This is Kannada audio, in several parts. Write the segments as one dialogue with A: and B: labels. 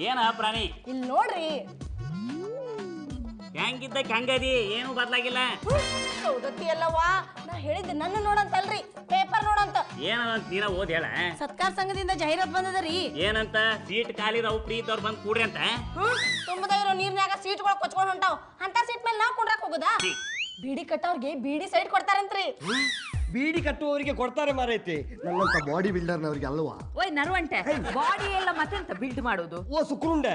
A: ಏನ ಪ್ರಾಣಿ
B: ಇಲ್ಲಿ ನೋಡ್ರಿ
A: ಹೆಂಗಿದ್ದಕ್ಕೆ ಹಂಗದಿ ಏನು ಬದಲಾಗಿಲ್ಲ.
B: ಸೌದತ್ತಿ ಅಲ್ಲವಾ ನಾ ಹೇಳಿದ್ದೆ ನನ್ನ ನೋಡಂತಲ್ರಿ ಪೇಪರ್ ನೋಡಂತ.
A: ಏನಂತ ನೀನ ಓದ್ ಹೇಳ.
B: ಸತ್ಕಾರ ಸಂಘದಿಂದ ಜಾಹೀರಾತ್ ಬಂದದರಿ.
A: ಏನಂತ ಸೀಟ್ ಖಾಲಿದವು ಪ್ರೀ ಇದ್ದವ್ರು ಬಂದು ಕೂಡ್ರಿ ಅಂತ.
B: ತುಂಬದ ಇರೋ ನೀರ್ನ್ಯಾಗ ಸೀಟ್ಗಳು ಕೊಚ್ಕೊಂಡ್ ಹೊಂಟಾವ್ ಅಂತ ಸೀಟ್ ಮೇಲೆ ನಾವ್ ಕುಂಡ್ರಾಕ್ ಹೋಗುದಾ? ಬೀಡಿ ಕಟ್ಟವ್ರಿಗೆ ಬೀಡಿ ಸೈಡ್ ಕೊಡ್ತಾರಂತ್ರಿ.
C: ಬೀಡಿ ಕಟ್ಟುವವರಿಗೆ ಕೊಡ್ತಾರೆ ಮಾರೈತಿ, ನನ್ನಂತ ಬಾಡಿ ಬಿಲ್ಡರ್ನವ್ರಿಗೆ ಅಲ್ವಾ?
D: ಓಯ್ ನರುವಂಟೆ ಬಾಡಿ ಎಲ್ಲ ಮತ್ತೆಂತ ಬಿಲ್ಡ್ ಮಾಡೋದು?
C: ಓ ಸುಕ್ರುಂಡೆ,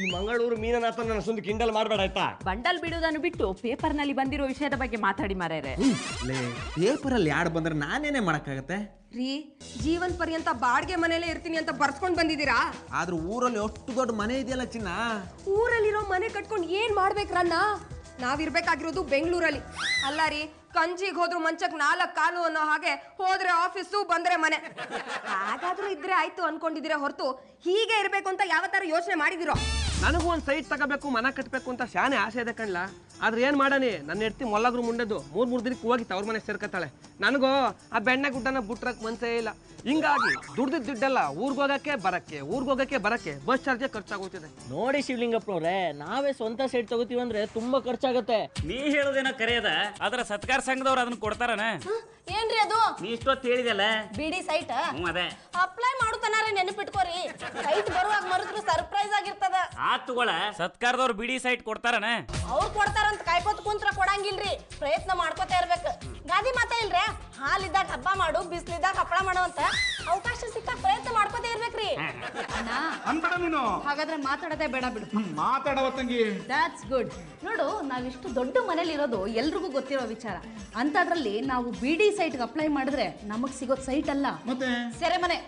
C: ಈ ಮಂಗಳೂರು ಮೀನನಾಥ ನನ್ನ ಸುಂದು ಕಿಂಡಲ್ ಮಾಡಬೇಡ ಆಯ್ತಾ?
D: ಬಂಡಲ್ ಬಿಡುವುದನ್ನು ಬಿಟ್ಟು ಪೇಪರ್ ನಲ್ಲಿ ಬಂದಿರೋ ವಿಷಯದ ಬಗ್ಗೆ ಮಾತಾಡಿ ಮಾರ್ಯಾರೆ.
E: ಪೇಪರ್ ಅಲ್ಲಿ ಯಾಡ್ ಬಂದ್ರೆ ನಾನೇನೇ ಮಾಡಕ್ಕಾಗತ್ತೆ
F: ರೀ? ಜೀವನ್ ಪರ್ಯಂತ ಬಾಡ್ಗೆ ಮನೇಲೆ ಇರ್ತೀನಿ ಅಂತ ಬರ್ಸ್ಕೊಂಡ್ ಬಂದಿದ್ದೀರಾ?
E: ಆದ್ರೂ ಊರಲ್ಲಿ ಅಷ್ಟು ದೊಡ್ಡ ಮನೆ ಇದೆಯಲ್ಲ ಚಿನ್ನ.
F: ಊರಲ್ಲಿರೋ ಮನೆ ಕಟ್ಕೊಂಡು ಏನ್ ಮಾಡ್ಬೇಕ್ರನ್ನ? ನಾವಿರ್ಬೇಕಾಗಿರೋದು ಬೆಂಗಳೂರಲ್ಲಿ. ಅಲ್ಲ ರೀ, ಕಂಜಿಗೆ ಹೋದ್ರು ಮಂಚಕ್ 4 ಕಾಲು ಅನ್ನೋ ಹಾಗೆ ಹೋದ್ರೆ ಆಫೀಸು ಬಂದ್ರೆ ಮನೆ. ಹಾಗಾದ್ರೂ ಇದ್ರೆ ಆಯ್ತು ಅನ್ಕೊಂಡಿದ್ದೀರಾ ಹೊರತು ಹೀಗೆ ಇರ್ಬೇಕು ಅಂತ ಯಾವತ್ತಾರ ಯೋಚನೆ ಮಾಡಿದಿರೋ?
G: ನನಗೂ ಒಂದು ಸೈಟ್ ತಗೋಬೇಕು, ಮನ ಕಟ್ಟಬೇಕು ಅಂತ ಶಾನೆ ಆಸೆ ಇದೆ ಕಣ್ಲ. ಆದ್ರೆ ಏನ್ ಮಾಡಾನಿ, ನನ್ನ ಹೆಡ್ತಿ ಮೊಲ್ಲಗ್ರು ಮುಂಡೆದು 3 ದಿನಕ್ಕೆ ಹೋಗಿ ತವ್ರ ಮನೆ ಸೇರ್ಕತ್ತಾಳೆ. ನನಗೂ ಆ ಬೆಣ್ಣೆ ಗುಡ್ಡನ ಬುಟ್ರಕ್ ಮನ್ಸೇ ಇಲ್ಲ. ಹಿಂಗಾಗಿ ದುಡ್ದಿದ್ದ ದುಡ್ಡೆಲ್ಲ ಊರ್ಗೋಗಕ್ಕೆ ಬರಕ್ಕೆ ಬಸ್ ಚಾರ್ಜೇ ಖರ್ಚಾಗೋಗ್ತಿದೆ.
H: ನೋಡಿ ಶಿವಲಿಂಗಪ್ಪನವ್ರೆ, ನಾವೇ ಸ್ವಂತ ಸೈಟ್ ತಗೋತೀವಿ ಅಂದ್ರೆ ತುಂಬಾ ಖರ್ಚಾಗತ್ತೆ.
A: ನೀ ಹೇಳೋದೇನೋ ಕರೆಯದ, ಆದ್ರ ಸತ್ಕಾರ ಸಂಘದವ್ರು ಅದನ್ನ ಕೊಡ್ತಾರನ?
B: ಏನ್ರಿ ಅದು?
A: ನೀ ಇಷ್ಟೊತ್ತು ಹೇಳಿದಲ್ಲ
B: ಬಿಡಿ ಸೈಟ್
A: ಅದೇ
B: ಅಪ್ಲೈ ಮಾಡುತ್ತಾನಾರೆ, ನೆನಪಿಟ್ಕೋರಿ. ಸೈಟ್ ಬರುವಾಗ ಮರುದ್ರು ಸರ್ಪ್ರೈಸ್ ಆಗಿರ್ತದ.
A: ತಗೋಳ ಸತ್ಕಾರದವ್ರು ಬಿಡಿ ಸೈಟ್ ಕೊಡ್ತಾರನ?
B: ಅವ್ರು ಕೊಡ್ತಾರಂತ ಕಾಯ್ಕೋತ ಕುಂತ್ರ ಕೊಡಂಗಿಲ್ರಿ, ಪ್ರಯತ್ನ ಮಾಡ್ಕೋತಾ ಇರ್ಬೇಕು. ಗಾದಿ ಮಾತಾ ಇಲ್ರಿ, ಹಾಲಿದ್ದಾಗ ಹಬ್ಬ ಮಾಡು, ಬಿಸಿಲಿದ್ದಾಗ ಹಪ್ಪಳ ಮಾಡು ಅಂತ ಅವಕಾಶ ಸಿಕ್ಕಾಗ ಪ್ರಯತ್ನ ಮಾಡ್ಕೋತಾ ಇರ್ಬೇಕ್ರಿ.
I: ಅನ್ಬೇಡ ನೀನು.
D: ಹಾಗಾದ್ರೆ ಮಾತಾಡೋದೇ ಬೇಡ ಬಿಡು.
I: ಮಾತಾಡವ ತಂಗಿ.
D: That's good. ನೋಡು, ನಾವಿಷ್ಟು ದೊಡ್ಡ ಮನೇಲಿ ಇರೋದು ಎಲ್ರಿಗೂ ಗೊತ್ತಿರೋ ವಿಚಾರ. ಅಂತದ್ರಲ್ಲಿ ನಾವು ಬಿಡಿ ಸೈಟ್ಗೆ ಅಪ್ಲೈ ಮಾಡಿದ್ರೆ ನಮಗ್ ಸಿಗೋದ್ ಸೈಟ್ ಅಲ್ಲ,
I: ಮತ್ತೆ
D: ಸೆರೆಮನೆ.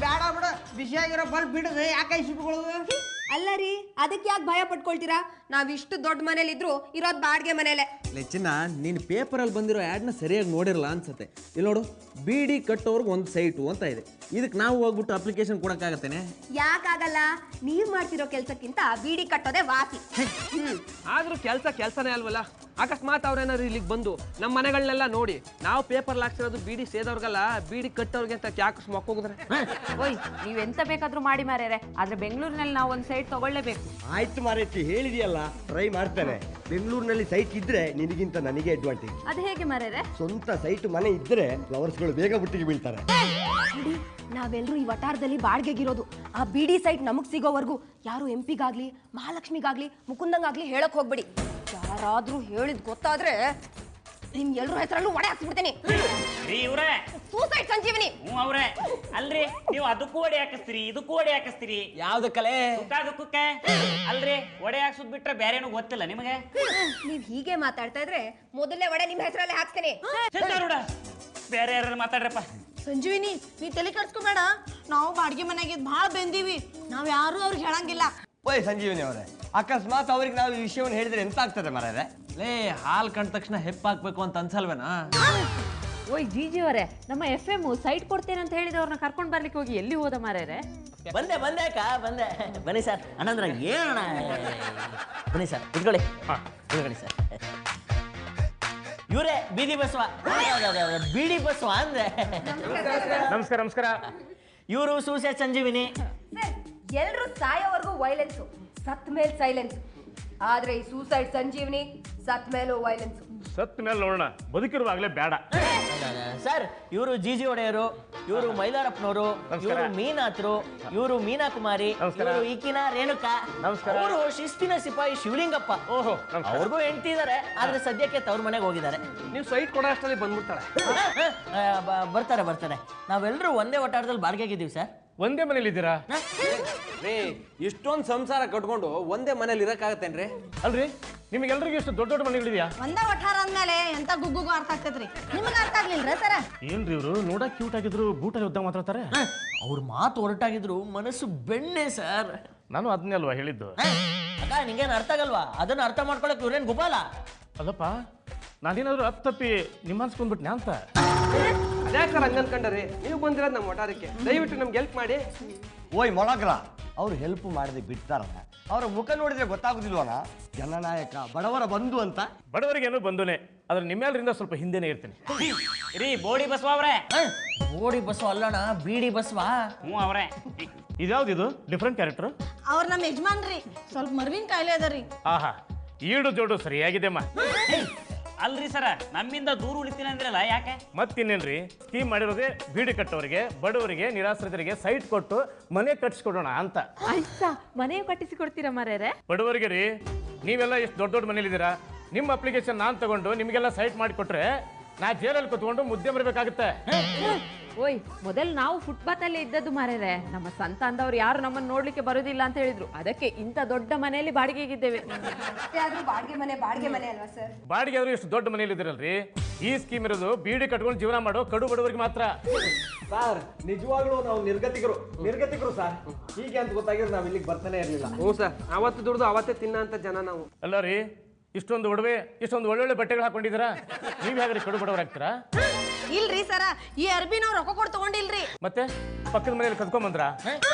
H: ಬೇಡ ಬಿಡ, ಬಿಸಿಯಾಗಿರೋ ಬಲ್ಬ್ ಬಿಡದೆ ಯಾಕೆ ಇಸ್ಬಿಟ್ಕೊಳ್ಳೋದು?
F: ಅಲ್ಲ ರೀ, ಅದಕ್ಕೆ ಯಾಕೆ ಭಯ ಪಟ್ಕೊಳ್ತೀರಾ? ನಾವಿಷ್ಟು ದೊಡ್ಡ ಮನೇಲಿದ್ರು ಇರೋದ್ ಬಾಡ್ಗೆ ಮನೇಲೆ.
E: ಚಿನ್ನ, ನೀನು ಪೇಪರಲ್ಲಿ ಬಂದಿರೋ ಆ್ಯಡ್ನ ಸರಿಯಾಗಿ ನೋಡಿರಲ್ಲ ಅನ್ಸತ್ತೆ. ಇಲ್ಲಿ ನೋಡು, ಬಿಡಿ ಕಟ್ಟೋರ್ಗೆ ಒಂದು ಸೈಟು ಅಂತ ಇದೆ. ಇದಕ್ಕೆ ನಾವು ಹೋಗ್ಬಿಟ್ಟು ಅಪ್ಲಿಕೇಶನ್ ಕೊಡೋಕ್ಕಾಗತ್ತೇನೆ?
F: ಯಾಕಾಗಲ್ಲ? ನೀವ್ ಮಾಡ್ತಿರೋ ಕೆಲ್ಸಕ್ಕಿಂತ ಬೀಡಿ ಕಟ್ಟೋದೇ ವಾಸಿ.
G: ಆದ್ರೂ ಕೆಲ್ಸನೇ ಅಲ್ವಲ್ಲ. ಅಕಸ್ಮಾತ್ ಅವ್ರೇನಾದ್ರು ಇಲ್ಲಿಗೆ ಬಂದು ನಮ್ಮ ಮನೆಗಳನ್ನೆಲ್ಲ ನೋಡಿ ನಾವು ಪೇಪರ್ ಹಾಕ್ಸಿರೋದು ಬೀಡಿ ಸೇದವ್ರಿಗಲ್ಲ, ಬೀಡಿ ಕಟ್ಟೋರ್ಗೆ ಅಂತ ಯಾಕೆ ಮಕ್ಕೋಗಿದ್ರೆ?
D: ಓಯ್, ನೀವೆಂತ ಬೇಕಾದ್ರೂ ಮಾಡಿ ಮಾರ್ಯಾರೆ, ಆದ್ರೆ ಬೆಂಗಳೂರಿನಲ್ಲಿ ನಾವು ಒಂದು ಸೈಟ್ ತಗೊಳ್ಳೇಬೇಕು.
C: ಆಯ್ತು ಮಾರೈತಿ, ಹೇಳಿದೆಯಲ್ಲ, ಟ್ರೈ ಮಾಡ್ತೇನೆ. ಬೆಂಗಳೂರಿನಲ್ಲಿ ಸೈಟ್ ಇದ್ರೆ ನಿನಗಿಂತ ನನಗೆ ಅಡ್ವಾಂಟೇಜ್.
D: ಅದು ಹೇಗೆ ಮಾರ್ಯಾರೆ?
C: ಸ್ವಂತ ಸೈಟ್ ಮನೆ ಇದ್ರೆ ಫ್ಲವರ್ಸ್ಗಳು ಬೇಗ ಬುಟ್ಟಿಗೆ ಬೀಳ್ತಾರೆ.
F: ನಾವೆಲ್ಲರೂ ಈ ವಟಾರದಲ್ಲಿ ಬಾಡ್ಗೆಗಿರೋದು. ಆ ಬಿಡಿ ಸೈಟ್ ನಮಗ್ ಸಿಗೋವರೆಗೂ ಯಾರು ಎಂಪಿಗಾಗ್ಲಿ, ಮಹಾಲಕ್ಷ್ಮಿಗಾಗ್ಲಿ, ಮುಕುಂದಂಗಾಗ್ಲಿ ಹೇಳಕ್ ಹೋಗ್ಬಿಡಿ. ಯಾರಾದ್ರೂ ಹೇಳಿದ್ ಗೊತ್ತಾದ್ರೆ ನಿಮ್ ಎಲ್ರ ಹೆಸರಲ್ಲೂ ಒಡೆ ಹಾಕ್ಸ್ಬಿಡ್ತೀನಿ. ಸೂಸೈಡ್ ಸಂಜೀವಿನಿ.
A: ಅವ್ರೆ ಅಲ್ರಿ, ನೀವು ಅದಕ್ಕೂ ಒಡೆ ಹಾಕಿಸ್ತೀರಿ, ಇದಕ್ಕೂ ಒಡೆ ಹಾಕಿಸ್ತೀರಿ.
H: ಯಾವ್ದು ಕಲೆ?
A: ದುಃಖಕ್ಕೆ ಅಲ್ರಿ, ಒಡೆ ಹಾಕ್ಸುದ್ ಬಿಟ್ರೆ ಬೇರೇನು ಗೊತ್ತಿಲ್ಲ ನಿಮಗೆ?
F: ನೀವ್ ಹೀಗೆ ಮಾತಾಡ್ತಾ ಇದ್ರೆ ಮೊದಲನೇ ಒಡೆ ನಿಮ್ ಹೆಸರಲ್ಲೇ ಹಾಕ್ತೀನಿ.
A: ಬೇರೆ ಯಾರು ಮಾತಾಡ್ರಪ್ಪ.
B: ಸಂಜೀವಿನಿ, ನೀ ತಲೆ ಕೆಡ್ಸ್ಕೊಬೇಡ. ನಾವು ಬಾಡ್ಗೆ ಮನೆಗೆ ಭಾಳ ಬೆಂದೀವಿ, ನಾವ್ ಯಾರು ಅವ್ರಿಗೆ ಹೇಳಂಗಿಲ್ಲ.
C: ಓಯ್ ಸಂಜೀವಿನಿ ಅವರೇ, ಅಕಸ್ಮಾತ್ ಅವ್ರಿಗೆ ನಾವು ಈ ವಿಷಯವನ್ನು ಹೇಳಿದ್ರೆ ಎಂತ ಆಗ್ತದೆ ಮಾರಾಯ?
E: ಲೇ, ಹಾಲು ಕಂಡ ತಕ್ಷಣ ಹೆಪ್ಪಾಕ್ಬೇಕು ಅಂತ ಅನ್ಸಲ್ವೇನಾ?
D: ಓಯ್ ಜೀಜಿ ಅವರೇ, ನಮ್ಮ FM ಸೈಟ್ ಕೊಡ್ತೇನೆ ಅಂತ ಹೇಳಿದವ್ರನ್ನ ಕರ್ಕೊಂಡು ಬರ್ಲಿಕ್ಕೆ ಹೋಗಿ ಎಲ್ಲಿ ಹೋದ ಮಾರ್ಯಾರೆ?
H: ಬಂದೆ ಅಕ್ಕ, ಬಂದೆ. ಬನ್ನಿ ಸರ್, ಅಣ್ಣಂದ್ರ ಏನಣ್ಣ, ಬನ್ನಿ ಸರ್, ಇಟ್ಕೊಳ್ಳಿ ಸರ್. ಇವರೇ ಬೀದಿ ಬಸವ, ಬೀಡಿ ಬಸವ ಅಂದ್ರೆ.
A: ನಮಸ್ಕಾರ.
H: ಇವರು ಸೂಸೈಡ್ ಸಂಜೀವಿನಿ.
F: ಎಲ್ರು ಸಾಯೋವರೆಗೂ ವೈಲೆನ್ಸು, ಸತ್ ಮೇಲೆ ಸೈಲೆನ್ಸ್. ಆದ್ರೆ ಈ ಸೂಸೈಡ್ ಸಂಜೀವಿನಿ ಸತ್ ಮೇಲೂ ವೈಲೆನ್ಸ್.
I: ಸತ್ ಮೇಲೆ ನೋಡೋಣ, ಬದುಕಿರುವಾಗ್ಲೇ ಬೇಡ.
H: ಸರ್, ಇವರು ಜಿಜಿ ಒಡೆಯರು, ಇವರು ಮೈಲಾರಪ್ಪನವರು, ಇವರು ಮೀನಾಥರು, ಇವರು ಮೀನಾ ಕುಮಾರಿ, ಇವರು ಈಕಿನ ರೇಣುಕಾ, ಅವರು ಶಿಸ್ತಿನ ಸಿಪಾಯಿ ಶಿವಲಿಂಗಪ್ಪ.
I: ಓಹೋ,
H: ಅವ್ರಿಗೂ ಹೆಂಡತಿ ಇದಾರೆ, ಆದ್ರೆ ಸದ್ಯಕ್ಕೆ ತವ್ರ ಮನೆಗೆ ಹೋಗಿದ್ದಾರೆ.
G: ನೀವು ಸೈಟ್ ಕೊಡೋ ಅಷ್ಟರಲ್ಲಿ ಬಂದ್ಬಿಡ್ತಾಳೆ.
H: ಬರ್ತಾರೆ. ನಾವೆಲ್ಲರೂ ಒಂದೇ ಒಟ್ಟಾರದಲ್ಲಿ ಬಾಡಿಗೆಗಿದ್ದೀವಿ ಸರ್.
I: ಒಂದೇ ಮನೇಲಿ ಇದ್ದೀರಾ?
E: ರೇ, ಇಷ್ಟೊಂದು ಸಂಸಾರ ಕಟ್ಕೊಂಡು ಒಂದೇ ಮನೇಲಿ ಇರಕ್ಕಾಗತ್ತೇನ್ರಿ?
I: ಅಲ್ರಿ, ನಿಮಗೆಲ್ರಿಗೂ ಎಷ್ಟು ದೊಡ್ಡ ಮನೆಗಳಿದೆಯಾ?
B: ಒಂದ ವಠಾರ ಅಂದ್ಮೇಲೆ ಎಂತ ಗುಗ್ಗುಗೂ ಅರ್ಥ ಆಗ್ತೈತ್ರಿ. ನಿಮ್ಗೆ ಅರ್ಥ ಆಗ್ಲಿಲ್ರ ಸರ?
I: ಏನ್ರಿ ಇವರು ನೋಡಕ್ ಕ್ಯೂಟ್ ಆಗಿದ್ರು, ಬೂಟಲ್ಲಿ ಉದ್ದ ಮಾತಾಡ್ತಾರೆ.
H: ಅವ್ರ ಮಾತು ಹೊರಟಾಗಿದ್ರು, ಮನಸ್ಸು ಬೆಣ್ಣೆ ಸರ್.
I: ನಾನು ಅದನ್ನೇ ಅಲ್ವಾ ಹೇಳಿದ್ದು.
H: ಅಕ್ಕ, ನಿಂಗೇನು ಅರ್ಥ ಆಗಲ್ವಾ? ಅದನ್ನ ಅರ್ಥ ಮಾಡ್ಕೊಳಕ್ ಇವ್ರೇನ್ ಗುಬಾಲ?
I: ಅಲ್ಲಪ್ಪ, ನಾನೇನಾದ್ರು ತಪ್ಪಿ ನಿಮ್ಮ ಅನ್ಸ್ಕೊಂಡ್ಬಿಟ್ನೆ ಅಂತ.
G: ಅದ್ಯಾಕೆ ಸರ್ ಹಂಗ ಅನ್ಕೊಂಡ್ರಿ? ನೀವು ಬಂದಿರೋದು ನಮ್ಮ ಒಟಾರಕ್ಕೆ, ದಯವಿಟ್ಟು ನಮ್ಗೆ ಹೆಲ್ಪ್ ಮಾಡಿ.
C: ಓಯ್ ಮೊಳಗ್ರ, ಅವ್ರು ಹೆಲ್ಪ್ ಮಾಡದೆ ಬಿಡ್ತಾರಲ್ಲ, ಅವರ ಮುಖ ನೋಡಿದ್ರೆ ಗೊತ್ತಾಗುದಿಲ್ವನ ಜನನಾಯಕ, ಬಡವರ ಬಂಧು ಅಂತ.
I: ಬಡವರಿಗೇನು ಬಂಧುನೇ, ಆದ್ರೆ ನಿಮ್ಮೆಲ್ಲರಿಂದ ಸ್ವಲ್ಪ ಹಿಂದೆನೇ ಇರ್ತೀನಿ.
A: ರೀ ಬೋಡಿ ಬಸವ ಅವ್ರೆ.
H: ಬೋಡಿ ಬಸವ ಅಲ್ಲಣ್ಣ, ಬೀಡಿ ಬಸವ.
A: ಅವ್ರೆ
I: ಇದ್ಯಾವ್ದಿದು ಡಿಫ್ರೆಂಟ್ ಕ್ಯಾರೆಕ್ಟರ್?
B: ಅವ್ರ ನಮ್ಮ ಯಜಮಾನ್ರಿ ಸ್ವಲ್ಪ ಮರ್ವಿನ ಕಾಯಿಲೆ ಅದರಿ.
I: ಆಹಾ, ಈಡು ಜೋಡು ಸರಿಯಾಗಿದೆಮ್ಮ.
A: ಅಲ್ರಿ ಸರ, ನಮ್ಮಿಂದ ದೂರ ಉಳಿತೀನಿ ಅಂದ್ರಲ್ಲ, ಯಾಕೆ?
I: ಮತ್ತಿನ್ನೇನ್ರಿ, ಸ್ಕೀಮ್ ಮಾಡಿರೋದೇ ಬೀಡಿ ಕಟ್ಟೋರಿಗೆ, ಬಡವರಿಗೆ, ನಿರಾಶ್ರಿತರಿಗೆ ಸೈಟ್ ಕೊಟ್ಟು ಮನೆ ಕಟ್ಸ್ಕೊಡೋಣ ಅಂತ.
J: ಆಯ್ತಾ, ಮನೆ ಕಟ್ಟಿಸಿ ಕೊಡ್ತೀರಾ ಮಾರ್ಯಾರೆ?
I: ಬಡವರಿಗೆ ರೀ, ನೀವೆಲ್ಲ ಎಷ್ಟು ದೊಡ್ಡ ದೊಡ್ಡ ಮನೇಲಿದ್ದೀರಾ, ನಿಮ್ಮ ಅಪ್ಲಿಕೇಶನ್ ನಾನು ತಗೊಂಡು ನಿಮಗೆಲ್ಲ ಸೈಟ್ ಮಾಡಿಕೊಟ್ರೆ ನಾ ಜೈಲಲ್ಲಿ ಕೂತ್ಕೊಂಡು ಮುದ್ದೆ ಬರಬೇಕಾಗುತ್ತೆ.
J: ಓಯ್, ಮೊದಲು ನಾವು ಫುಟ್ಪಾತ್ ಅಲ್ಲೇ ಇದ್ದದ್ದು ಮಾರ್ಯಾರೆ. ನಮ್ಮ ಸಂತ ಅಂದವ್ರು ಯಾರು ನಮ್ಮನ್ನು ನೋಡ್ಲಿಕ್ಕೆ ಬರೋದಿಲ್ಲ ಅಂತ ಹೇಳಿದ್ರು. ಅದಕ್ಕೆ ಇಂಥ ದೊಡ್ಡ ಮನೆಯಲ್ಲಿ ಬಾಡಿಗೆಗಿದ್ದೇವೆ.
F: ಬಾಡಿಗೆ ಮನೆ ಅಲ್ವಾ ಸರ್?
I: ಬಾಡಿಗೆ ಆದ್ರೂ ಎಷ್ಟು ದೊಡ್ಡ ಮನೇಲಿ ಇದ್ದೀರಲ್ರಿ. ಈ ಸ್ಕೀಮ್ ಇರೋದು ಬೀಡಿ ಕಟ್ಕೊಂಡು ಜೀವನ ಮಾಡೋ ಕಡು ಬಡವರಿಗೆ ಮಾತ್ರ.
E: ಸರ್ ನಿಜವಾಗ್ಲೂ ನಾವು ನಿರ್ಗತಿಕರು ಸರ್. ಹೀಗೆ ಅಂತ ಗೊತ್ತಾಗಿದ್ರೆ ನಾವು ಇಲ್ಲಿಗೆ ಬರ್ತಾನೆ ಇರಲಿಲ್ಲ.
G: ಹ್ಞೂ ಸರ್, ಅವತ್ತು ದುಡ್ದು ಅವತ್ತೇ ತಿನ್ನ ಅಂತ ಜನ ನಾವು.
I: ಅಲ್ಲ ರೀ, ಇಷ್ಟೊಂದು ಒಡವೆ, ಇಷ್ಟೊಂದು ಒಳ್ಳೊಳ್ಳೆ ಬಟ್ಟೆಗಳು ಹಾಕೊಂಡಿದ್ದೀರಾ, ನೀವು ಹೇಗ್ರಿ ಕಡು ಬಡವರಾಗ್ತೀರಾ?
B: ಇಲ್ರಿ ಸರ, ಈ ಅರ್ಬಿ ನಾವ್ ರೊಕ್ಕ ಕೊಟ್ಟು ತಗೊಂಡಿಲ್ರಿ.
I: ಮತ್ತೆ ಪಕ್ಕದ ಮನೆಯಲ್ಲಿ ಕದ್ಕೊಂಬಂದ್ರ?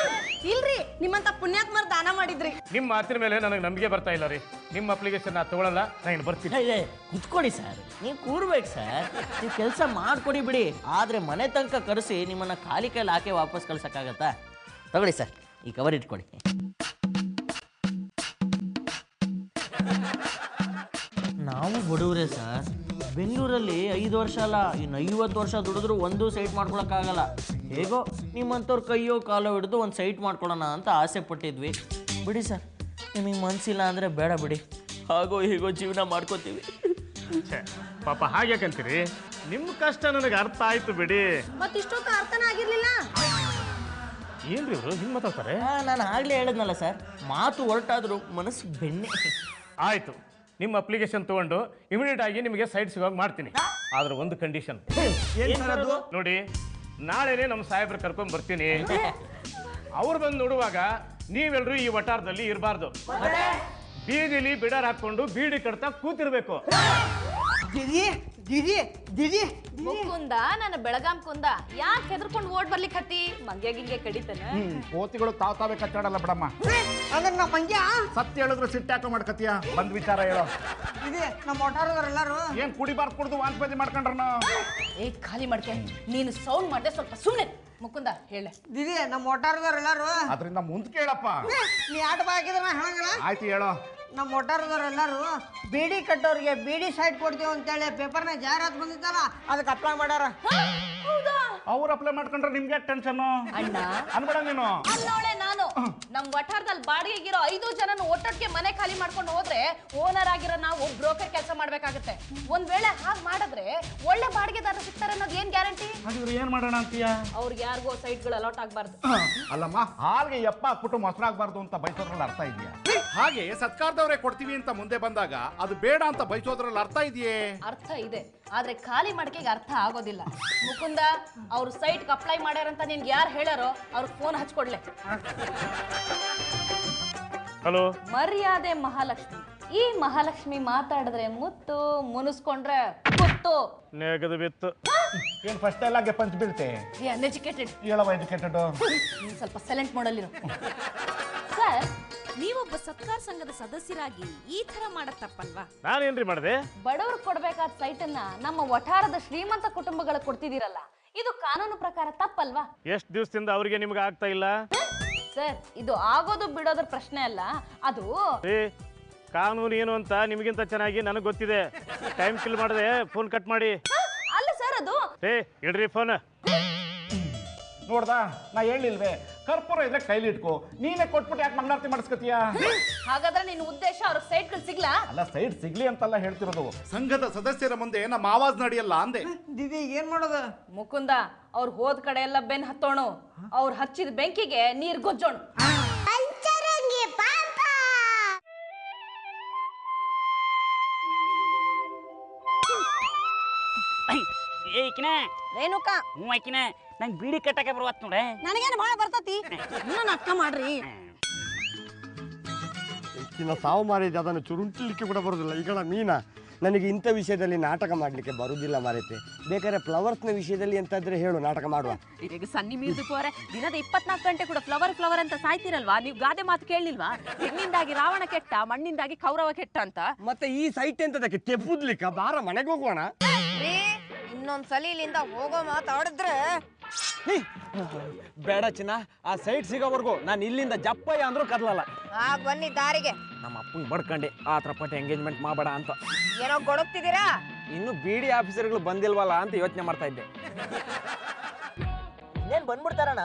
B: ಇಲ್ರಿ, ನಿಮ್ಮಂತ ಪುಣ್ಯಾತ್ಮರ್ ದಾನ ಮಾಡಿದ್ರಿ.
I: ನಿಮ್ಮ ಮಾತಿನ ಮೇಲೆ ನನಗೆ ನಂಬಿಕೆ ಬರ್ತಾ ಇಲ್ಲ ರೀ. ನಿಮ್ಮ ಅಪ್ಲಿಕೇಶನ್ ನಾ ತಗೊಳ್ಳಲ್ಲ, ನಾನು ಬರ್ತೀನಿ.
H: ಕುತ್ಕೊಳ್ಳಿ ಸರ್, ನೀವು ಕೂರ್ಬೇಕು ಸರ್. ನೀವು ಕೆಲಸ ಮಾಡ್ಕೊಡಿ ಬಿಡಿ, ಆದ್ರೆ ಮನೆ ತನಕ ಕರೆಸಿ ನಿಮ್ಮನ್ನ ಖಾಲಿ ಕೈಲಿ ಹಾಕಿ ವಾಪಸ್ ಕಳ್ಸಕ್ಕಾಗತ್ತಾ? ತಗೊಳ್ಳಿ ಸರ್, ಈ ಕವರ್ ಇಟ್ಕೊಳ್ಳಿ. ನಾವು ಬಡವರೇ ಸರ್. ಬೆಂಗಳೂರಲ್ಲಿ 5 ವರ್ಷ ಅಲ್ಲ, ಇನ್ನು 50 ವರ್ಷ ದುಡಿದ್ರು ಒಂದು ಸೈಟ್ ಮಾಡ್ಕೊಳಕ್ಕಾಗಲ್ಲ. ಹೇಗೋ ನಿಮ್ಮಂಥವ್ರ ಕೈಯೋ ಕಾಲೋ ಹಿಡಿದು ಒಂದು ಸೈಟ್ ಮಾಡ್ಕೊಳ್ಳೋಣ ಅಂತ ಆಸೆ ಪಟ್ಟಿದ್ವಿ. ಬಿಡಿ ಸರ್, ನಿಮಗೆ ಮನಸ್ಸಿಲ್ಲ ಅಂದರೆ ಬೇಡ ಬಿಡಿ, ಹಾಗೋ ಹೀಗೋ ಜೀವನ ಮಾಡ್ಕೋತೀವಿ.
I: ಪಾಪ ಹಾಗ್ಯಾಕಂತೀರಿ? ನಿಮ್ಮ ಕಷ್ಟ ನನಗೆ ಅರ್ಥ ಆಯ್ತು ಬಿಡಿ.
B: ಮತ್ತಿಷ್ಟೊತ್ತು ಅರ್ಥನ ಆಗಿರ್ಲಿಲ್ಲ.
I: ಏನ್ರಿ ಇವರು ಹಿಂಗೆ ಮಾತಾಡ್ತಾರೆ?
H: ನಾನು ಆಗಲೇ ಹೇಳಿದ್ನಲ್ಲ ಸರ್, ಮಾತು ಹೊರಟಾದ್ರು ಮನಸ್ಸು ಬೆಣ್ಣೆ.
I: ಆಯ್ತು, ನಿಮ್ಮ ಅಪ್ಲಿಕೇಶನ್ ತಗೊಂಡು ಇಮಿಡಿಯೇಟ್ ಆಗಿ ನಿಮಗೆ ಸೈಟ್ ಸಿಗೋಗಿ ಮಾಡ್ತೀನಿ. ಆದ್ರೆ ಒಂದು ಕಂಡೀಷನ್ ನೋಡಿ, ನಾಳೆನೇ ನಮ್ಮ ಸಾಹೇಬ್ರು ಕರ್ಕೊಂಡ್ ಬರ್ತೀನಿ. ಅವ್ರು ಬಂದು ನೋಡುವಾಗ ನೀವೆಲ್ಲರೂ ಈ ವಟಾರದಲ್ಲಿ ಇರಬಾರ್ದು. ಬೀದಿಲಿ ಬಿಡರ್ ಹಾಕೊಂಡು ಬೀಡಿ ಕಟ್ತಾ ಕೂತಿರ್ಬೇಕು.
D: ಮುಕುಂದ, ನನ್ನ ಬೆಳಗಾಂ ಕುಂದ, ಯಾಕೆ ಹೆದರ್ಕೊಂಡು ಓಡ್ ಬರ್ಲಿಕ್ಕೆ ಹತ್ತಿ? ಮಂಗ್ಯ ಗಿಂಗೆ ಕಡಿತಾನೆ.
K: ಕೋತಿಗಳು ತಾವೇ ಕಚ್ಚಾಡಲ್ಲ ಬಿಡಮ್ಮ. ಸತ್ಯ ಹೇಳಿದ್ರು ಸಿಟ್ಟಾಕ ಮಾಡ್ಕತಿಯ. ಬಂದ್ ವಿಚಾರ ಹೇಳೋ.
F: ನಮ್ಮ ಒಟ್ಟಾರದವರೆಲ್ಲರೂ
K: ಏನ್ ಕುಡಿಬಾರ್ದು, ಕುಡ್ದು ವಾಂತಿ ಮಾಡ್ಕೊಂಡ್ರನ?
D: ಏ ಖಾಲಿ ಮಾಡ್ಕೆ, ನೀನು ಸೌಂಡ್ ಮಾಡ್ದೆ ಸ್ವಲ್ಪ ಸುಮ್ಮನೆ. ಮುಕುಂದ ಹೇಳ.
F: ದಿದಿ, ನಮ್ಮ ಒಟ್ಟಾರದವರೆಲ್ಲರೂ
K: ಅದ್ರಿಂದ ಮುಂದ್ ಕೇಳಪ್ಪ.
F: ನೀ ಆಟ ಬಾಗಿದ್ರೆ ಹೇಳಂಗಿಲ್ಲ.
K: ಆಯ್ತು ಹೇಳೋ.
F: ನಮ್ಮ ಒಟ್ಟಾರದವರೆಲ್ಲರೂ ಬೀಡಿ ಕಟ್ಟೋರಿಗೆ ಬೀಡಿ ಸೈಟ್ ಕೊಡ್ತೀವಿ ಅಂತೇಳಿ ಪೇಪರ್ನಾಗ ಜಾಹೀರಾತು ಬಂದಿತ್ತಲ್ಲ, ಅದಕ್ಕೆ ಅಪ್ಲೈ ಮಾಡ್ಯಾರ.
K: ಅವ್ರು ಅಪ್ಲೈ ಮಾಡ್ಕೊಂಡ್ರೆ ನಿಮ್ಗೆ ಟೆನ್ಷನ್
D: ಅಣ್ಣ
K: ಅನ್ಬೇಡ ನೀನು.
D: ಅನ್ನೋಳೆ ನಾನು. ನಮ್ ವಠಾರದಲ್ಲಿ ಬಾಡಿಗೆಗಿರೋ 5 ಜನನು ಒಟ್ಟೊಟ್ಟಿಗೆ ಮನೆ ಖಾಲಿ ಮಾಡ್ಕೊಂಡು ಹೋದ್ರೆ ಓನರ್ ಆಗಿರೋ ನಾವು ಬ್ರೋಕರ್ ಕೆಲಸ ಮಾಡ್ಬೇಕಾಗುತ್ತೆ. ಒಂದ್ ವೇಳೆ ಹಾಗೆ ಮಾಡಿದ್ರೆ ಒಳ್ಳೆ ಬಾಡಿಗೆದಾರರು ಸಿಗ್ತಾರೆ ಅನ್ನೋದು ಏನ್ ಗ್ಯಾರಂಟಿ?
K: ಏನ್ ಮಾಡೋಣ ಅಂತೀಯ?
D: ಅವ್ರಿಗೆ ಯಾರಿಗೋ ಸೈಟ್ಗಳು ಅಲಾಟ್ ಆಗ್ಬಾರ್ದು.
K: ಅಲ್ಲಮ್ಮ, ಹಾಲ್ಗೆ ಎಪ್ಪ ಹಾಕ್ಬಿಟ್ಟು ಮೊಸರಾಗಬಾರ್ದು ಅಂತ ಬಯಸೋದ್ರಲ್ಲಿ ಅರ್ಥ ಇದೆಯಾ? ಹಾಗೆ ಸತ್ಕಾರದವರೇ ಕೊಡ್ತೀವಿ ಅಂತ ಮುಂದೆ ಬಂದಾಗ ಅದು ಬೇಡ ಅಂತ ಬಯಸೋದ್ರಲ್ಲಿ ಅರ್ಥ ಇದೆಯೇ?
D: ಅರ್ಥ ಇದೆ, ಆದ್ರೆ ಖಾಲಿ ಮಡಿಕೆಗೆ ಅರ್ಥ ಆಗೋದಿಲ್ಲ. ಮುಕುಂದ, ಅವ್ರು ಸೈಟ್ಗೆ ಅಪ್ಲೈ ಮಾಡ್ಯಾರಂತ ನಿನ್ಗೆ ಯಾರು ಹೇಳಾರೋ ಅವ್ರಿಗೆ ಫೋನ್ ಹಚ್ಕೊಡ್ಲೆ.
I: ಹಲೋ,
D: ಮರ್ಯಾದೆ ಮಹಾಲಕ್ಷ್ಮಿ. ಈ ಮಹಾಲಕ್ಷ್ಮಿ ಮಾತಾಡಿದ್ರೆ ಮುತ್ತು, ಮುನಿಸ್ಕೊಂಡ್ರೆ ಕುತ್ತು.
I: ನೆಗದು ಬಿತ್ತು.
K: ಏನ್ ಫಸ್ಟ್ ಎಲ್ಲ ಪಂಚ್ ಬೀಳ್ತೆ?
D: ಅನ್ಎಜುಕೇಟೆಡ್.
K: ಹೇಳವ ಎಜುಕೇಟೆಡ್.
D: ನೀನ್ ಸ್ವಲ್ಪ ಸೈಲೆಂಟ್ ಮಾಡಲಿರು. ಸರ್, ನೀವೊಬ್ಬ ಸತ್ಕಾರ ಸಂಘದ ಸದಸ್ಯರಾಗಿ ಈ ತರ ಮಾಡಕ್ ತಪ್ಪಲ್ವಾ?
I: ನಾನೇನ್ರಿ ಮಾಡಿದೆ?
D: ಬಡವರು ಕೊಡ್ಬೇಕಾದ ಸೈಟ್ ಅನ್ನ ನಮ್ಮ ವಠಾರದ ಶ್ರೀಮಂತ ಕುಟುಂಬಗಳು ಕೊಡ್ತಿದ್ದೀರಲ್ಲ, ಇದು ಕಾನೂನು ಪ್ರಕಾರ ತಪ್ಪಲ್ವಾ?
I: ಎಷ್ಟು ದಿವಸದಿಂದ ಅವ್ರಿಗೆ ನಿಮ್ಗೆ ಆಗ್ತಾ ಇಲ್ಲ?
D: ಸರ್, ಇದು ಆಗೋದು ಬಿಡೋದ್ರ ಪ್ರಶ್ನೆ ಅಲ್ಲ, ಅದು
I: ಕಾನೂನು ಏನು ಅಂತ ನಿಮಗಿಂತ ಚೆನ್ನಾಗಿ ನನಗೆ ಗೊತ್ತಿದೆ. ಟೈಮ್ ಕಿಲ್ ಮಾಡದೆ ಫೋನ್ ಕಟ್ ಮಾಡಿ.
D: ಅಲ್ಲ ಸರ್, ಅದು
I: ಇಡ್ರಿ ಫೋನ್.
K: ನೋಡ್ದಾ, ನಾ ಹೇಳಿಲ್ವೇ? ಕರ್ಪೂರ ಇದ್ರೆ ಕೈಲಿ ಇಟ್ಕೋ. ನೀನೇ ಕೊಟ್ಬಿಟ್ಟು ಯಾಕೆ ಮಂಗಳಾರತಿ ಮಾಡಿಸ್ಕತಿಯಾ?
D: ಹಾಗಾದ್ರೆ ನಿನ್ನ ಉದ್ದೇಶ ಅವ್ರಿಗೆ ಸೈಟ್ಗಳು ಸಿಗ್ಲಾ?
K: ಅಲ್ಲ, ಸೈಡ್ ಸಿಗ್ಲಿ ಅಂತೆಲ್ಲ ಹೇಳ್ತಿರೋದು. ಸಂಘದ ಸದಸ್ಯರ ಮುಂದೆ ನಮ್ಮ ಆವಾಜ್ ನಡೆಯಲ್ಲ ಅಂದೆ.
F: ದಿದಿ, ಏನ್ ಮಾಡೋದು?
D: ಮುಕುಂದ, ಅವ್ರು ಹೋದ ಕಡೆ ಎಲ್ಲ ಬೆನ್ ಹತ್ತೋಣು, ಅವ್ರು ಹಚ್ಚಿದ ಬೆಂಕಿಗೆ ನೀರ್ ಗೊಜ್ಜೋಣು.
A: ಏಕಿನ
B: ರೇಣುಕ,
A: ಹ್ಞೂ ಆಕಿನ, ನಂಗೆ ಬೀಡಿ ಕಟ್ಟಕ್ಕೆ ಬರುವತ್ ನೋಡೆ.
B: ನನಗೇನು ಭಾಳ ಬರ್ತತಿ. ನಾಟಕ ಮಾಡ್ರಿ.
C: ಸಾವು ಮಾರಿದೆ, ಅದನ್ನು ಚುರುಂಟ್ಲಿಕ್ಕೆ ಕೂಡ ಬರೋದಿಲ್ಲ. ಈಗಳ ಮೀನಾ, ನನಗೆ ಇಂಥ ವಿಷಯದಲ್ಲಿ ನಾಟಕ ಮಾಡಲಿಕ್ಕೆ ಬರುವುದಿಲ್ಲ ಮಾರೈತೆ. ಬೇಕಾದ್ರೆ ಫ್ಲವರ್ಸ್ನ ವಿಷಯದಲ್ಲಿ ಎಂತಾದ್ರೆ ಹೇಳು, ನಾಟಕ ಮಾಡುವ.
J: ಈಗ ಸನ್ನಿ ಮೀರ್ದು ಪೋರೆ ದಿನದ 24 ಗಂಟೆ ಕೂಡ ಫ್ಲವರ್ ಅಂತ ಸಾಯ್ತಿರಲ್ವಾ? ನೀವು ಗಾದೆ ಮಾತು ಕೇಳಲಿಲ್ವಾ? ಹೆಣ್ಣಿಂದಾಗಿ ರಾವಣ ಕೆಟ್ಟ, ಮಣ್ಣಿಂದಾಗಿ ಕೌರವ ಕೆಟ್ಟ ಅಂತ.
C: ಮತ್ತೆ ಈ ಸೈಟ್ ಎಂತದಕ್ಕೆ ತೆಪ್ಪುದ್ಲಿಕ್ಕ? ಬಾರ ಮನೆಗೆ ಹೋಗೋಣ.
F: ಇನ್ನೊಂದ್ಸಲಿ ಇಲ್ಲಿಂದ ಹೋಗೋ ಮಾತಾಡಿದ್ರೆ
E: ಬೇಡ ಚಿನ್ನ, ಆ ಸೈಟ್ ಸಿಗೋವರೆಗೂ ನಾನು ಇಲ್ಲಿಂದ ಜಪ್ಪಯ್ಯ ಅಂದ್ರೂ ಕದಲಲ್ಲ.
F: ಆಗ ಬನ್ನಿ ದಾರಿಗೆ.
E: ನಮ್ಮ ಅಪ್ಪಂಗೆ ಬಡ್ಕಂಡೆ ಆ ಥರ ಪಟ್ಟಿ ಎಂಗೇಜ್ಮೆಂಟ್ ಮಾಡಬೇಡ ಅಂತ.
F: ಏನೋ ಗೊಡಗ್ತಿದ್ದೀರಾ?
E: ಇನ್ನು ಬಿಡಿ ಆಫೀಸರ್ಗಳು ಬಂದಿಲ್ವಲ್ಲ ಅಂತ ಯೋಚನೆ ಮಾಡ್ತಾ ಇದ್ದೆ.
H: ಇನ್ನೇನ್ ಬಂದ್ಬಿಡ್ತಾರಣ್ಣ,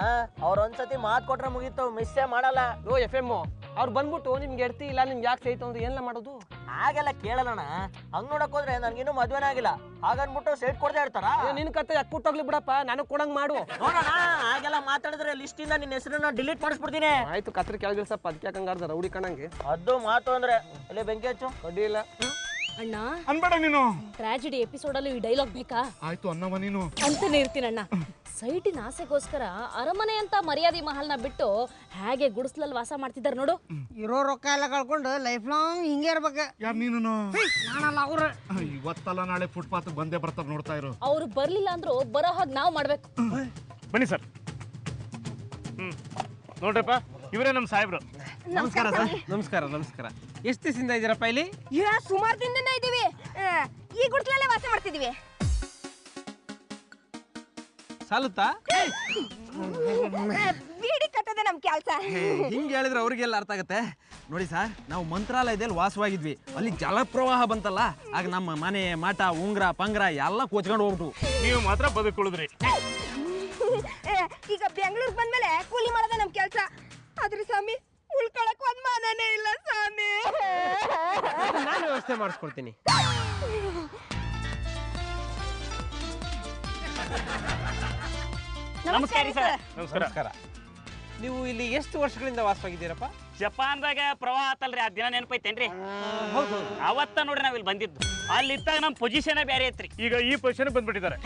H: ಅವ್ರ ಒಂದ್ಸತಿ ಮಾತು ಕೊಟ್ರೆ ಮುಗೀತು, ಮಿಸ್ಸೇ ಮಾಡಲ್ಲ.
G: ಓ FM ಅವ್ರು ಬಂದ್ಬಿಟ್ಟು ನಿಮ್ಗೆ ಎಡ್ತಿ ಇಲ್ಲ ನಿಮ್ಗೆ ಯಾಕೆ ಸೈತು ಅಂದ್ರೆ ಏನೆಲ್ಲ ಮಾಡೋದು?
H: ಹಾಗೆಲ್ಲ ಕೇಳಲ್ಲಣ್ಣ. ಹಂಗ್ ನೋಡಕ್ ಹೋದ್ರೆ ನನ್ಗಿನ್ನೂ ಮದ್ವೆನೇ ಆಗಿಲ್ಲ, ಹಾಗನ್ಬಿಟ್ಟು ಸೈಟ್ ಕೊಡದೆ ಇರ್ತಾರ?
G: ನಿನ್ ಕತೆ ಯಾಕೆ ಕೂಟೋಗ್ಲಿ ಬಿಡಪ್ಪ, ನನಗೆ ಕೊಡಂಗ್ ಮಾಡು.
H: ನೋಡೋಣ, ಹಾಗೆಲ್ಲ ಮಾತಾಡಿದ್ರೆ ಲಿಸ್ಟ್ ಇಂದ ನಿನ್ನ ಹೆಸರನ್ನ ಡಿಲೀಟ್ ಮಾಡಿಸ್ಬಿಡ್ತೀನಿ.
G: ಆಯ್ತು, ಕತ್ರಿ ಕೆಳಗಿಳ್ಸಪ್ಪ, ಅದಕ್ಕೆ ಯಾಕಂಗಾರ್ದ ರೌಡಿ ಕಣಂಗೆ.
H: ಅದು ಮಾತು ಅಂದ್ರೆ ಇಲ್ಲಿ ಬೆಂಕಿ ಹಚ್ಚು.
G: ಅಡ್ಡಿ ಇಲ್ಲ.
B: ಅಣ್ಣ
K: ಅನ್ಬೇಡ ನೀನು.
B: ಟ್ರಾಜಿಡಿ ಎಪಿಸೋಡ್ ಅಲ್ಲಿ ಈ ಡೈಲಾಗ್ ಬೇಕಾ?
K: ಆಯ್ತು ಅನ್ನವ ನೀನು.
B: ಅಂತಾನೆ ಇರ್ತೀನಣ್ಣ. ಸೈಟಿನ ಆಸೆಗೋಸ್ಕರ ಅರಮನೆ ಅಂತ ಮರ್ಯಾದೆ ಮಹಲ್ನ ಬಿಟ್ಟು ಹೇಗೆ ಗುಡಿಸ್ಲಲ್ಲಿ ವಾಸ ಮಾಡ್ತಿದ್ದಾರೆ ನೋಡು.
L: ಇರೋ ರೊಕ್ಕ ಎಲ್ಲ ಕಳ್ಕೊಂಡು ಲೈಫ್ ಲಾಂಗ್ ಹಿಂಗೆ ಇರ್ಬೇಕು.
K: ಯಾರು ನೀನು?
L: ನಾನಲ್ಲ ಅವ್ರ.
K: ಇವತ್ತಲ್ಲ ನಾಳೆ ಫುಟ್ಪಾತ್ ಬಂದೇ ಬರ್ತಾರೆ, ನೋಡ್ತಾ ಇರು.
B: ಅವ್ರು ಬರ್ಲಿಲ್ಲ ಅಂದ್ರೂ ಬರೋ ಹಾಗೆ ನಾವು ಮಾಡ್ಬೇಕು.
I: ಬನ್ನಿ ಸರ್. ನೋಡ್ರಪ್ಪ, ಇವರೇ ನಮ್ಮ ಸಾಹೇಬ್ರು.
G: ನಮಸ್ಕಾರ ಸರ್. ನಮಸ್ಕಾರ ನಮಸ್ಕಾರ. ಎಷ್ಟು ದಿವಸದಿಂದ ಇದ್ದೀರಪ್ಪ ಇಲ್ಲಿ?
F: ಸುಮಾರು ದಿನದಿಂದ ಇದ್ದೀವಿ. ಈ ಗುಡ್ಸ್ಲಲ್ಲೇ ವಾಸ ಮಾಡ್ತಿದೀವಿ.
G: ಸಾಲುತ್ತಾ?
F: ಬೀಡಿ ಕಟ್ಟೋದೇ ನಮ್ ಕೆಲ್ಸ.
E: ಹಿಂಗೆ ಹೇಳಿದ್ರೆ ಅವ್ರಿಗೆಲ್ಲ ಅರ್ಥ ಆಗುತ್ತೆ. ನೋಡಿ ಸರ್, ನಾವು ಮಂತ್ರಾಲಯದಲ್ಲಿ ವಾಸವಾಗಿದ್ವಿ. ಅಲ್ಲಿ ಜಲಪ್ರವಾಹ ಬಂತಲ್ಲ, ಆಗ ನಮ್ಮ ಮನೆ ಮಠ ಉಂಗ್ರ ಪಂಗ್ರ ಎಲ್ಲ ಕೊಚ್ಕೊಂಡು ಹೋಗ್ಬಿಟ್ಟು.
I: ನೀವು ಮಾತ್ರ ಬದುಕುಳಿದ್ರಿ.
F: ಈಗ ಬೆಂಗಳೂರು ಬಂದ್ಮೇಲೆ ಕೂಲಿ ಮಾಡೋದೇ ನಮ್ ಕೆಲ್ಸ. ಆದ್ರೆ ಸ್ವಾಮಿ, ಉಳ್ಕೊಳಕ್ ಒಂದ್ ಮನೆನೇ ಇಲ್ಲ ಸ್ವಾಮಿ.
G: ನಾನು ವ್ಯವಸ್ಥೆ ಮಾಡಿಸ್ಕೊಡ್ತೀನಿ.
A: ನಮಸ್ಕಾರ ಸರ್.
G: ನಮಸ್ಕಾರ. ನೀವು ಇಲ್ಲಿ ಎಷ್ಟು ವರ್ಷಗಳಿಂದ ವಾಸವಾಗಿದ್ದೀರಪ್ಪ?
A: ಜಪಾನ್ದಾಗ ಪ್ರವಾಹ ಆತಲ್ರಿ, ಆ ದಿನ ನೆನಪೈತೇನ್ರಿ?
G: ಹೌದು.
A: ಅವತ್ತ ನೋಡ್ರಿ ನಾವ್ ಇಲ್ಲಿ ಬಂದಿದ್ದು. ಅಲ್ಲಿ ಇದ್ದಾಗ ನಮ್ ಪೊಸಿಷನ್ ಬೇರೆ ಐತ್ರಿ.
I: ಈಗ ಈ ಪೊಸಿಷನ್ ಬಂದ್ಬಿಟ್ಟಿದ್ದಾರೆ.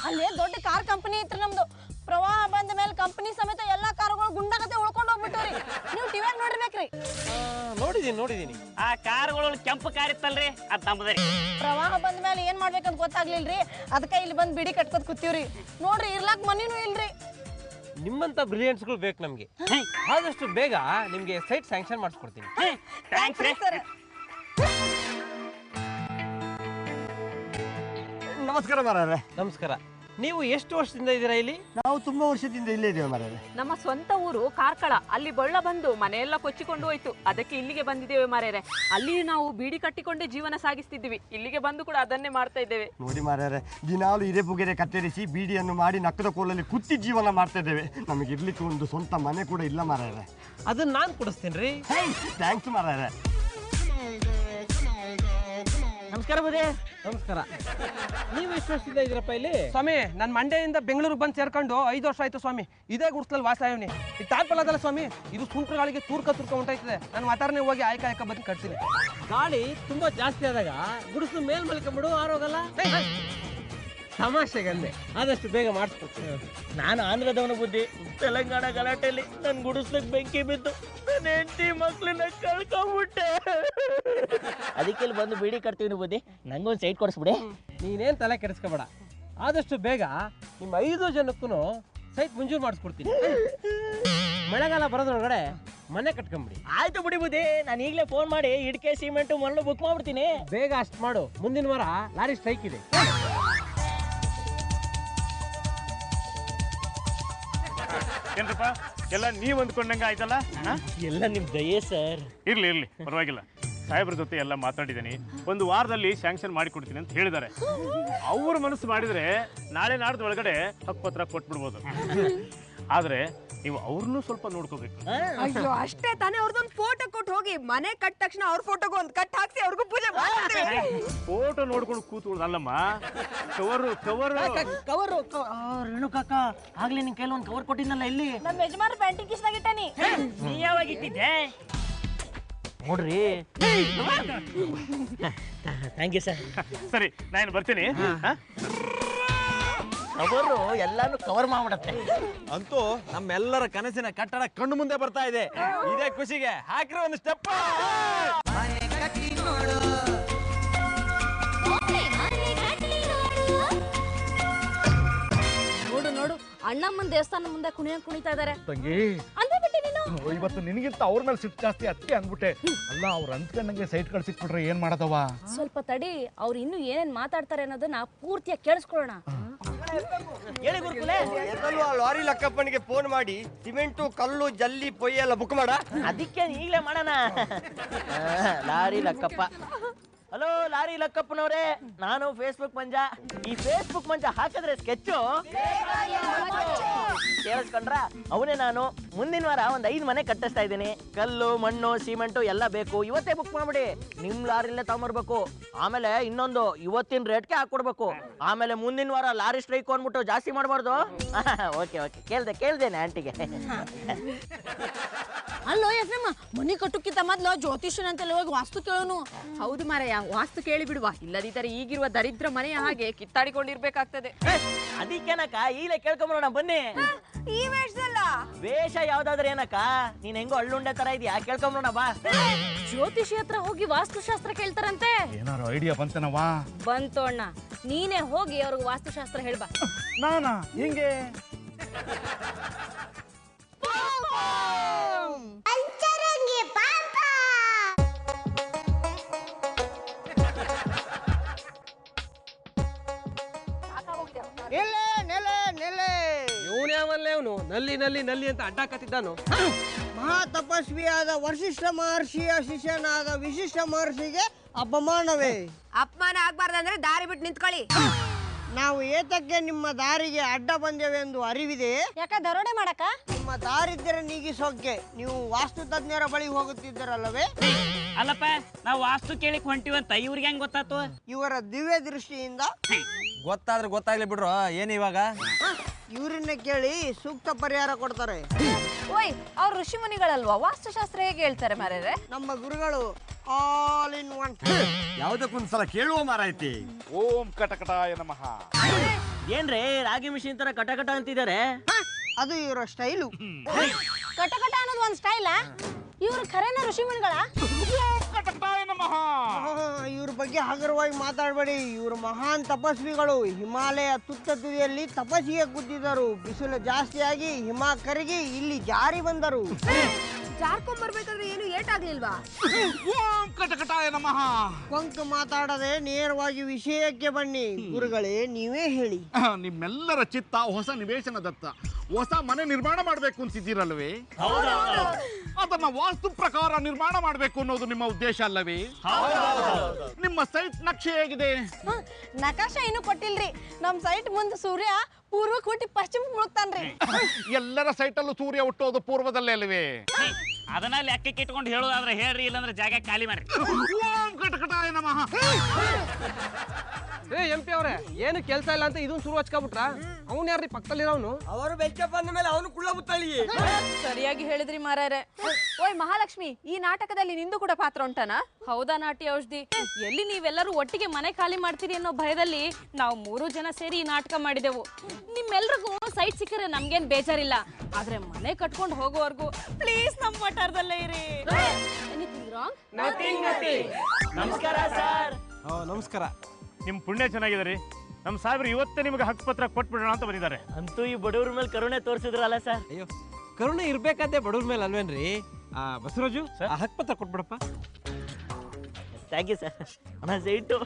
B: ಅಲ್ಲಿ ದೊಡ್ಡ ಕಾರ್ ಕಂಪನಿ ಇತ್ತು ನಮ್ದು. ಪ್ರವಾಹ ಬಂದ ಮೇಲೆ ಕಂಪನಿ ಸಮೇತ ಎಲ್ಲಾ ಕಾರುಗಳು ಗುಂಡಾಗತ್ತೆ ಉಳ್ಕೊಂಡು ಹೋಗ್ಬಿಟ್ಟವ್ರಿ. ನೀವು ಟಿವಿಯಾಗ ನೋಡಿರ್ಬೇಕ್ರಿ.
G: ನೋಡಿದೀನಿ.
A: ಆ ಕಾರುಗಳು ಕೆಂಪು ಕಾರ್ ಇತ್ತಲ್ರಿ, ಅದ್ ನಮ್ದ್ರಿ.
B: ಪ್ರವಾಹ ಬಂದ ಮೇಲೆ ಏನ್ ಮಾಡ್ಬೇಕಂತ ಗೊತ್ತಾಗ್ಲಿಲ್ರಿ, ಅದಕ್ಕೆ ಇಲ್ಲಿ ಬಂದ್ ಬಿಡಿ ಕಟ್ಕೋದ್ ಕೂತೀವ್ರಿ. ನೋಡ್ರಿ, ಇರ್ಲಾಕ್ ಮನಿನೂ ಇಲ್ರಿ.
G: ನಿಮ್ಮಂತ ಬ್ರಿಲಿಯನ್ಸ್ಗಳು ಬೇಕು ನಮ್ಗೆ. ಆದಷ್ಟು ಬೇಗ ನಿಮ್ಗೆ ಸೈಟ್ ಸ್ಯಾಂಕ್ಷನ್ ಮಾಡಿಸ್ಕೊಡ್ತೀನಿ.
A: ಥ್ಯಾಂಕ್ಸ್ ರೀ.
C: ನಮಸ್ಕಾರ ಮಾರಾರೆ.
G: ನಮಸ್ಕಾರ. ನೀವು ಎಷ್ಟು ವರ್ಷದಿಂದ ಇದ್ದೀರಾ ಇಲ್ಲಿ?
C: ನಾವು ತುಂಬಾ ವರ್ಷದಿಂದ ಇಲ್ಲೇ ಇದ್ದೇವೆ ಮಾರಾರೆ.
J: ನಮ್ಮ ಸ್ವಂತ ಊರು ಕಾರ್ಕಳ. ಅಲ್ಲಿ ಬಳ್ಳ ಬಂದು ಮನೆಯೆಲ್ಲ ಕೊಚ್ಚಿಕೊಂಡು ಹೋಯ್ತು, ಅದಕ್ಕೆ ಇಲ್ಲಿಗೆ ಬಂದಿದ್ದೇವೆ ಮಾರೇರೆ. ಅಲ್ಲಿ ನಾವು ಬೀಡಿ ಕಟ್ಟಿಕೊಂಡೇ ಜೀವನ ಸಾಗಿಸ್ತಿದ್ವಿ, ಇಲ್ಲಿಗೆ ಬಂದು ಕೂಡ ಅದನ್ನೇ ಮಾಡ್ತಾ ಇದ್ದೇವೆ.
C: ನೋಡಿ ಮಾರಾರೆ, ದಿನಾಲು ಇರೆ ಪುಗೆರೆ ಕತ್ತರಿಸಿ ಬೀಡಿಯನ್ನು ಮಾಡಿ ನಕ್ಕದ ಕೋಲಲ್ಲಿ ಕುತ್ತಿ ಜೀವನ ಮಾಡ್ತಾ ಇದ್ದೇವೆ. ನಮಗೆ ಇರ್ಲಿಕ್ಕೆ ಒಂದು ಸ್ವಂತ ಮನೆ ಕೂಡ ಇಲ್ಲ ಮಾರಾರೆ.
G: ಅದನ್ನ ನಾನು ಕೊಡಿಸ್ತೀನಿ ರೀ.
C: ಥ್ಯಾಂಕ್ಸ್ ಮಾರಾರೆ.
H: ನಮಸ್ಕಾರ ಬುದೇ.
G: ನಮಸ್ಕಾರ. ನೀವು ಎಷ್ಟು ವರ್ಷದಿಂದ ಇದ್ದೀರಪ್ಪ ಇಲ್ಲಿ? ಸ್ವಾಮಿ, ನಾನು ಮಂಡ್ಯದಿಂದ ಬೆಂಗಳೂರಿಗೆ ಬಂದು ಸೇರ್ಕೊಂಡು 5 ವರ್ಷ ಆಯ್ತು ಸ್ವಾಮಿ. ಇದೇ ಗುಡ್ಸ್ಲಲ್ಲಿ ವಾಸ ಇವನಿ. ಈ ಟಾರ್ಪಲ್ ಅದಲ್ಲ ಸ್ವಾಮಿ, ಇದು ಸುಂಟ್ರಗಳಿಗೆ ತೂರ್ಕ ಹೊಂಟಾಯ್ತದೆ. ನಾನು ವಾತಾವರಣ ಹೋಗಿ ಆಯ್ಕ ಬಂದು ಕಟ್ತೀನಿ. ಗಾಳಿ ತುಂಬಾ ಜಾಸ್ತಿ ಆದಾಗ ಗುಡಿಸ್ಲು ಮೇಲ್ ಮಲ್ಕೊಂಬಿಡು, ಆರೋಗಲ್ಲ. ತಮಾಷೆಗಂದೆ, ಆದಷ್ಟು ಬೇಗ ಮಾಡಿಸ್ಕೊಡ್ತೀನಿ.
H: ನಾನು ಆಂಧ್ರದವನ ಬುದ್ಧಿ. ತೆಲಂಗಾಣ ಗಲಾಟೆಯಲ್ಲಿ ನನ್ ಗುಡಿಸ್ಲಿಕ್ಕೆ ಬೆಂಕಿ ಬಿದ್ದು ನನ್ನ ಹೆಂಡತಿ ಮಕ್ಳನ್ನ ಕಳ್ಕೊಂಡ್ಬಿಟ್ಟೆ. ಅದಕ್ಕೆ ಇಲ್ಲಿ ಬಂದು ಬೀಡಿ ಕಟ್ತೀವಿ ಬುದ್ಧಿ, ನಂಗೊಂದು ಸೈಟ್ ಕೊಡಿಸ್ಬಿಡಿ.
G: ನೀನೇನು ತಲೆ ಕೆಡಿಸ್ಕೋಬೇಡ. ಆದಷ್ಟು ಬೇಗ ನಿಮ್ಮ 5 ಜನಕ್ಕೂ ಸೈಟ್ ಮಂಜೂರು ಮಾಡಿಸ್ಕೊಡ್ತೀನಿ. ಮಳೆಗಾಲ ಬರೋದ್ರೊಳಗಡೆ ಮನೆ ಕಟ್ಕೊಂಬಿಡಿ.
H: ಆಯ್ತು ಬಿಡಿ ಬುದ್ಧಿ, ನಾನು ಈಗಲೇ ಫೋನ್ ಮಾಡಿ ಇಟ್ಕೆ ಸಿಮೆಂಟು ಮಣ್ಣು ಬುಕ್ ಮಾಡ್ಬಿಡ್ತೀನಿ.
G: ಬೇಗ ಅಷ್ಟು ಮಾಡು. ಮುಂದಿನ ವಾರ ಲಾರಿ ಸ್ಟ್ರೈಕ್ ಇದೆ.
I: ಏನ್ರಪ್ಪ, ಎಲ್ಲ ನೀವ್ ಅಂದ್ಕೊಂಡಂಗ ಆಯ್ತಲ್ಲ?
H: ಎಲ್ಲ ನಿಮ್ ದಯೆ ಸರ್.
I: ಇರ್ಲಿ ಪರವಾಗಿಲ್ಲ. ಸಾಹೇಬ್ರ ಜೊತೆ ಎಲ್ಲ ಮಾತಾಡಿದ್ದೀನಿ. ಒಂದು ವಾರದಲ್ಲಿ ಸ್ಯಾಂಕ್ಷನ್ ಮಾಡಿ ಕೊಡ್ತೀನಿ ಅಂತ ಹೇಳಿದ್ದಾರೆ. ಅವ್ರ ಮನಸ್ಸು ಮಾಡಿದ್ರೆ ನಾಳೆ ನಾಡ್ದು ಒಳಗಡೆ ಹಕ್ಕುಪತ್ರ ಕೊಟ್ಬಿಡ್ಬೋದು. ಆದ್ರೆ ನೀವು ಅವ್ರನ್ನೂ ಸ್ವಲ್ಪ ನೋಡ್ಕೋಬೇಕು.
F: ಅಯ್ಯೋ, ಅಷ್ಟೇ ತಾನೇ. ಅವ್ರದೊಂದು ಫೋಟೋ ಕೊಟ್ಟು ಹೋಗಿ, ಮನೆ ಕಟ್ಟ ತಕ್ಷಣ ಅವ್ರ ಫೋಟೋಗೂ ಒಂದು ಕಟ್ ಹಾಕ್ಸಿ ಅವ್ರಿಗೂ ಪೂಜೆ ಮಾಡ್ತೀವಿ.
I: ಫೋಟೋ ನೋಡ್ಕೊಂಡು ಕೂತ್ಕೊಳ್ಳೋದಲ್ಲಮ್ಮ, ಕವರು
H: ರೇಣು ಕಾಕ, ಆಗ್ಲೇ ನಿನ್ ಕೈಲಿ ಒಂದು ಕವರ್ ಕೊಟ್ಟಿದ್ನಲ್ಲ, ಇಲ್ಲಿ
B: ನಮ್ಮ ಯಜಮಾನ ಪ್ಯಾಂಟಿಂಗ್ ಕಿಸ್ನಾಗ ಇಟ್ಟಾನಿ.
A: ನೀ ಯಾವಾಗ ಇಟ್ಟಿದ್ದೆ?
H: ನೋಡ್ರಿ. Thank you sir.
I: ಸರಿ, ನಾನು ಬರ್ತೀನಿ.
H: ಅವರು ಎಲ್ಲಾನು ಕವರ್ ಮಾಡ್ಬಿಡತ್ತೆ.
E: ಅಂತೂ ನಮ್ಮೆಲ್ಲರ ಕನಸಿನ ಕಟ್ಟಡ ಕಣ್ಣು ಮುಂದೆ ಬರ್ತಾ ಇದೆ. ಇದೇ ಖುಷಿಗೆ ಹಾಕ್ರಿ ಒಂದು ಸ್ಟೆಪ್.
B: ನೋಡು, ಅಣ್ಣಮ್ಮನ ದೇವಸ್ಥಾನ ಮುಂದೆ ಕುಣಿತಾ ಇದಾರೆ.
K: ತಂಗಿ,
B: ಅಂದ್ರೆ ಬಿಟ್ಟೆ ನೀನು.
K: ಇವತ್ತು ನಿನಗಿಂತ ಅವ್ರ ಮೇಲೆ ಸಿಟ್ಟು ಜಾಸ್ತಿ, ಅದಕ್ಕೆ ಅಂದ್ಬಿಟ್ಟೆ. ಅಲ್ಲ, ಅವ್ರು ಅಂದ್ಕೊಂಡಂಗೆ ಸೈಟ್ಗಳು ಸಿಕ್ಬಿಟ್ರೆ ಏನ್ ಮಾಡದವ?
B: ಸ್ವಲ್ಪ ತಡಿ, ಅವ್ರು ಇನ್ನು ಏನೇನ್ ಮಾತಾಡ್ತಾರೆ ಅನ್ನೋದನ್ನ ಪೂರ್ತಿಯಾಗಿ ಕೇಳಿಸ್ಕೊಳ್ಳೋಣ.
H: ಹೇಳಿ ಗುರುಕುಲೆ.
C: ಎದಲ್ಲೂ ಆ ಲಾರಿ ಲಕ್ಕಪ್ಪನಿಗೆ ಫೋನ್ ಮಾಡಿ ಸಿಮೆಂಟು ಕಲ್ಲು ಜಲ್ಲಿ ಪೊಯ್ಯಿ ಎಲ್ಲ ಬುಕ್ ಮಾಡ.
H: ಅದಕ್ಕೆ ಈಗಲೇ ಮಾಡೋಣ. ಲಾರಿ ಲಕ್ಕಪ್ಪ. ಹಲೋ ಲಾರಿ ಲಕ್ಕಪ್ಪನವ್ರೆ, ನಾನು ಫೇಸ್ಬುಕ್ ಮಂಜ. ಈ ಫೇಸ್ಬುಕ್ ಮಂಜ ಹಾಕಿದ್ರೆ ಸ್ಕೆಚ್ಚು ಕೇಳಿಸ್ಕೊಂಡ್ರ? ಅವನೇ ನಾನು. ಮುಂದಿನ ವಾರ ಒಂದು 5 ಮನೆ ಕಟ್ಟಿಸ್ತಾ ಇದ್ದೀನಿ. ಕಲ್ಲು ಮಣ್ಣು ಸಿಮೆಂಟು ಎಲ್ಲ ಬೇಕು. ಇವತ್ತೇ ಬುಕ್ ಮಾಡ್ಬಿಡಿ. ನಿಮ್ ಲಾರಿಲೇ ತಗೊಂಬರ್ಬೇಕು. ಆಮೇಲೆ ಇನ್ನೊಂದು ಇವತ್ತಿನ ರೇಟ್ಗೆ ಹಾಕೊಡ್ಬೇಕು. ಆಮೇಲೆ ಮುಂದಿನ ವಾರ ಲಾರಿ ಸ್ಟ್ರೈಕ್ ಅಂದ್ಬಿಟ್ಟು ಜಾಸ್ತಿ ಮಾಡಬಾರ್ದು. ಓಕೆ ಓಕೆ, ಕೇಳ್ದೇನೆ ಆಂಟಿಗೆ.
B: ಅಲ್ಲೋ ಎಫ್ಎಮ್, ಮನಿ ಕಟ್ಟುಕ್ಕಿಂತ ಮೊದ್ಲು ಜ್ಯೋತಿಷನ್ ಅಂತೆಲ್ಲ ಹೋಗಿ ವಾಸ್ತು ಕೇಳೋನು.
J: ಹೌದು ಮಾರಯ್ಯ, ವಾಸ್ತು ಕೇಳಿ ಬಿಡುವ. ಇಲ್ಲದಿದ್ದರೆ ಈಗಿರುವ ದರಿದ್ರ ಮನೆಯ ಹಾಗೆ ಕಿತ್ತಾಡಿಕೊಂಡಿರ್ಬೇಕಾಗ್ತದೆ.
H: ಅದಕ್ಕೇನಕ್ಕ ಈಗಲೇ ಕೇಳ್ಕೊಂಬರೋಣ ಬನ್ನಿ.
B: ಈ ವೇಷದಲ್ಲ
H: ವೇಷ ಯಾವ್ದಾದ್ರೆ ಏನಕ್ಕ, ನೀನ್ ಹೆಂಗೋ ಹಳ್ಳುಂಡೆ ತರ ಇದೆಯಾ? ಕೇಳ್ಕೊಂಬರೋಣ ಬಾ.
D: ಜ್ಯೋತಿಷಿ ಹತ್ರ ಹೋಗಿ ವಾಸ್ತುಶಾಸ್ತ್ರ ಕೇಳ್ತಾರಂತೆ.
K: ಏನಾರು ಐಡಿಯಾ ಬಂತನವಾ?
D: ಬಂತು ಅಣ್ಣ, ನೀನೇ ಹೋಗಿ ಅವ್ರಿಗೆ ವಾಸ್ತುಶಾಸ್ತ್ರ ಹೇಳ್ಬಾ.
K: ನಾನಾ ಹಿಂಗೆ
L: ನೆಲೆ ನೆಲೆ ನೆಲೆ.
G: ಇವನು ಯಾವಲ್ಲೇ ಅವನು ನಲ್ಲಿ ನಲ್ಲಿ ನಲ್ಲಿ ಅಂತ ಅಡ್ಡಾಕತ್ತಿದ್ದಾನು.
L: ಮಹಾ ತಪಸ್ವಿಯಾದ ವಸಿಷ್ಠ ಮಹರ್ಷಿಯ ಶಿಷ್ಯನಾದ ವಿಶಿಷ್ಟ ಮಹರ್ಷಿಗೆ ಅಪಮಾನವೇ.
F: ಅಪಮಾನ ಆಗ್ಬಾರ್ದಂದ್ರೆ ದಾರಿ ಬಿಟ್ಟು ನಿಂತ್ಕೊಳ್ಳಿ.
L: ನಾವು ಏತಕ್ಕೆ ನಿಮ್ಮ ದಾರಿಗೆ ಅಡ್ಡ ಬಂದೆವೆಂದು ಅರಿವಿದೆ.
B: ಯಾಕ ದರೋಡೆ ಮಾಡಕ?
L: ನಿಮ್ಮ ದಾರಿದ್ರ್ಯ ನೀಗಿಸೋಕೆ ನೀವು ವಾಸ್ತು ತಜ್ಞರ ಬಳಿ ಹೋಗುತ್ತಿದ್ದರಲ್ಲವೇ?
A: ಅಲ್ಲಪ್ಪ, ನಾವು ವಾಸ್ತು ಕೇಳಿಕ್ ಹೊಂಟಿವಂತ ಇವ್ರಿಗೆ ಹೆಂಗ್ ಗೊತ್ತಾತು?
L: ಇವರ ದಿವ್ಯ ದೃಷ್ಟಿಯಿಂದ.
E: ಗೊತ್ತಾದ್ರೆ ಗೊತ್ತಾಗ್ಲಿ ಬಿಡ್ರು. ಏನು ಇವಾಗ?
L: ಇವರನ್ನ ಕೇಳಿ ಸೂಕ್ತ ಪರಿಹಾರ ಕೊಡ್ತಾರೆ.
D: ಓಯ್, ಅವ್ರು ಋಷಿ ಮುನಿಗಳಲ್ವಾ? ವಾಸ್ತುಶಾಸ್ತ್ರ ಹೇಗೆ ಹೇಳ್ತಾರೆ ಮಾರ್ರೆ?
L: ನಮ್ಮ ಗುರುಗಳು ಆಲ್ ಇನ್ ಒನ್.
C: ಯಾವುದಕ್ಕೊಂದ್ಸಲ ಕೇಳುವ ಮಾರಾಯ್ತಿ.
K: ಓಂ ಕಟಕಟಾಯ ನಮಃ.
H: ಏನ್ರಿ ರಾಗಿ ಮಿಷಿನ್ ತರ ಕಟಕಟ ಅಂತಿದ್ದಾರೆ?
L: ಅದು ಇವರ ಸ್ಟೈಲು.
B: ಕಟಕಟ ಅನ್ನೋದು ಒಂದ್ ಸ್ಟೈಲ? ಇವ್ರು ಖರೇನ ಋಷಿ ಮುನಿಗಳ?
K: ಕಟಕಟಾಯ ನಮಃ.
L: ಇವ್ರ ಬಗ್ಗೆ ಹಗುರವಾಗಿ ಮಾತಾಡಬೇಡಿ. ಇವರು ಮಹಾನ್ ತಪಸ್ವಿಗಳು. ಹಿಮಾಲಯ ತುತ್ತ ತುದಿಯಲ್ಲಿ ತಪಸ್ಸಿಗೆ ಕೂತಿದ್ದರು. ಬಿಸಿಲು ಜಾಸ್ತಿಯಾಗಿ ಹಿಮ ಕರಗಿ ಇಲ್ಲಿ ಜಾರಿ ಬಂದರು.
F: ಜಾರ್ಕೊಂಡ್ ಬರ್ಬೇಕಾದ್ರೆ ಏನು ಏಟಾಗ್ಲಿಲ್ವಾ?
K: ಓಂ ಕಟಕಟಾಯ ನಮಃ.
L: ಕೊಂಕು ಮಾತಾಡದೆ ನೇರವಾಗಿ ವಿಷಯಕ್ಕೆ ಬನ್ನಿ. ಗುರುಗಳೇ, ನೀವೇ ಹೇಳಿ.
K: ನಿಮ್ಮೆಲ್ಲರ ಚಿತ್ತ ಹೊಸ ನಿವೇಶನದತ್ತ. ಹೊಸ ಮನೆ ನಿರ್ಮಾಣ ಮಾಡ್ಬೇಕು ಅಂತಿದ್ದೀರಲ್ವೇ? ಅದನ್ನ ವಾಸ್ತು ಪ್ರಕಾರ ನಿರ್ಮಾಣ ಮಾಡ್ಬೇಕು ಅನ್ನೋದು ನಿಮ್ಮ ಉದ್ದೇಶ ಅಲ್ಲವೇ? ನಿಮ್ಮ ಸೈಟ್ ನಕ್ಷೆ ಹೇಗಿದೆ?
B: ನಕಾಶ ಏನು ಕೊಟ್ಟಿಲ್ರಿ. ನಮ್ ಸೈಟ್ ಮುಂದೆ ಸೂರ್ಯ ಪೂರ್ವಕ್ಕೆ ಹುಟ್ಟಿ ಪಶ್ಚಿಮ ಮುಳುಗ್ತಾನ್ರಿ.
K: ಎಲ್ಲರ ಸೈಟಲ್ಲೂ ಸೂರ್ಯ ಹುಟ್ಟೋದು ಪೂರ್ವದಲ್ಲೇ ಅಲ್ವೇ?
A: ಅದನ್ನ ಲೆಕ್ಕಕ್ಕೆ ಇಟ್ಕೊಂಡು ಹೇಳೋದಾದ್ರೆ ಹೇಳ್ರಿ, ಇಲ್ಲಾಂದ್ರೆ ಜಾಗ ಖಾಲಿ ಮಾಡ್ರಿ.
K: ಓಂ ಕಟಕಟಾಯ ನಮಃ.
G: MP ಅವ್ರೆ, ಏನು ಕೆಲಸ ಇಲ್ಲ ಅಂತ ಇದನ್ನ ಶುರು ಹಚ್ಕೊಬಿಟ್ರ? ಅವ್ನು ಯಾರ್ರಿ ಪಕ್ಕದಲ್ಲಿರೋನು?
C: ಅವರು ಬೆಚ್ಚ ಬಂದ ಮೇಲೆ ಅವನು ಕುಳ್ಳ ಬುತ್ತಳಿ.
D: ಸರಿಯಾಗಿ ಹೇಳಿದ್ರಿ ಮಾರ್ರೆ. ಓಯ್ ಮಹಾಲಕ್ಷ್ಮಿ, ಈ ನಾಟಕದಲ್ಲಿ ನಿಂದು ಕೂಡ ಪಾತ್ರ ಉಂಟನಾ? ಹೌದಾ ನಾಟಿ ಔಷಧಿ? ಎಲ್ಲಿ ನೀವೆಲ್ಲರೂ ಒಟ್ಟಿಗೆ ಮನೆ ಖಾಲಿ ಮಾಡ್ತೀರಿ ಅನ್ನೋ ಭಯದಲ್ಲಿ ನಾವು 3 ಜನ ಸೇರಿ ಈ ನಾಟಕ ಮಾಡಿದೆವು. ನಿಮ್ಮೆಲ್ರಿಗೂ ಸೈಟ್ ಸಿಕ್ಕರೆ ನಮ್ಗೇನ್ ಬೇಜಾರಿಲ್ಲ. ಆದ್ರೆ ಮನೆ ಕಟ್ಕೊಂಡು ಹೋಗೋವರೆಗೂ ಪ್ಲೀಸ್ ನಮ್ಮ ವಠಾರದಲ್ಲೇ ಇರಿ.
A: ನಮಸ್ಕಾರ ಸರ್.
E: ನಮಸ್ಕಾರ.
I: ನಿಮ್ಮ ಪುಣ್ಯ ಚೆನ್ನಾಗಿದೆ ರೀ. ನಮ್ಮ ಸಾಹೇಬ್ರು ಇವತ್ತೇ ನಿಮಗೆ ಹಕ್ಕುಪತ್ರ ಕೊಟ್ಬಿಡೋಣ ಅಂತ ಬಂದಿದ್ದಾರೆ.
H: ಅಂತೂ ಈ ಬಡವ್ರ ಮೇಲೆ ಕರುಣೆ ತೋರಿಸಿದ್ರಲ್ಲ ಸರ್.
E: ಅಯ್ಯೋ, ಕರುಣೆ ಇರ್ಬೇಕಾದ್ರೆ ಬಡವ್ರ ಮೇಲೆ ಅಲ್ವೇನ್ರಿ? ಬಸವರಾಜು, ಹಕ್ಕುಪತ್ರ ಕೊಟ್ಬಿಡಪ್ಪ.
H: Thank you sir. ಅಣ್ಣ ಸೈಟು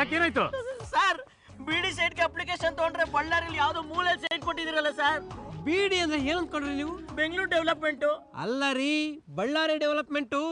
I: ಯಾಕೇನಾಯ್ತು
H: ಸರ್? ಬಿಡಿ ಸೈಟ್ಗೆ ಅಪ್ಲಿಕೇಶನ್ ತಗೊಂಡ್ರೆ ಬಳ್ಳಾರಿಲಿ ಯಾವ್ದೋ ಮೂಲೆ ಸೈಟ್ ಕೊಟ್ಟಿದಿರಲ್ಲ ಸರ್.
G: ಬಿಡಿ ಅಂದ್ರೆ ಏನ್ ಅನ್ಕೊಂಡ್ರಿ ನೀವು?
H: ಬೆಂಗಳೂರು ಡೆವಲಪ್ಮೆಂಟು
G: ಅಲ್ಲ ರೀ, ಬಳ್ಳಾರಿ ಡೆವಲಪ್ಮೆಂಟು.